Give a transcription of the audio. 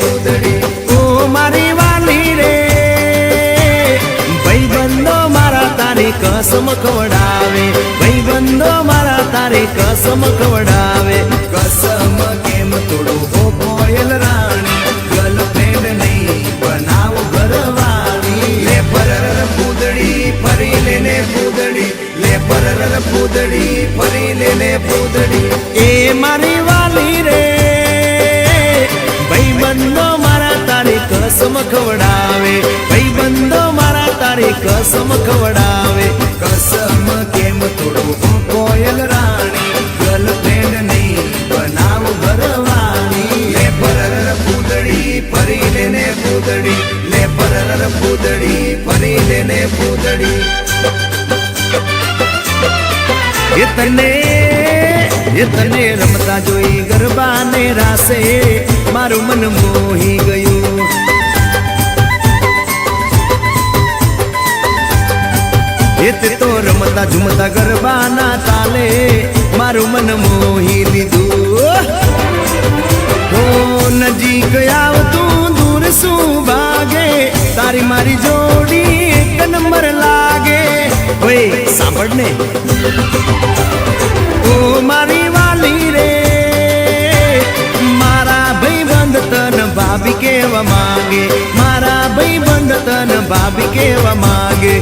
પૂતળી ઓ મારી વાલી રે ભાઈબંધો મારા તારી કસમ ખવડાવે ભાઈબંધો મારા તારી કસમ ખવડાવે કસમ કેમ તોડું હો કોયલ રાણી ગર્લફ્રેન્ડ નહીં બનાવ ઘરવાળી લે પરર પૂતળી ફરી લેને પૂતળી લે પરર પૂતળી ફરી લેને પૂતળી એ મારી વાલી રે ભાઈબંધો મારા તારી કસમ ખવડાવે ભાઈબંધો મારા તારી કસમ ખવડાવે કસમ કેમ તોડું હો કોયલ રાણી ગર્લફ્રેન્ડ નહીં બનાવ ઘરવાળી લે પરર પૂતળી ફરી લેને પૂતળી લે પરર પૂતળી ફરી લેને પૂતળી એ તને રમતા જોઈ ગરબાને રાસે મારું મન મોહી ગયું એ તે તો રમતા ઝુમતા ગરબાના તાલે મારું મન મોહી લીધું હો નજીક આવતું દૂર શું ભાગે તારી મારી જોડી એક નંબર લાગે ઓય સાંભળ ને ઓ મારી વાલી રે મારા ભાઈબંધ તન ભાભી કેવા માંગે મારા ભાઈબંધ તન ભાભી કેવા માંગે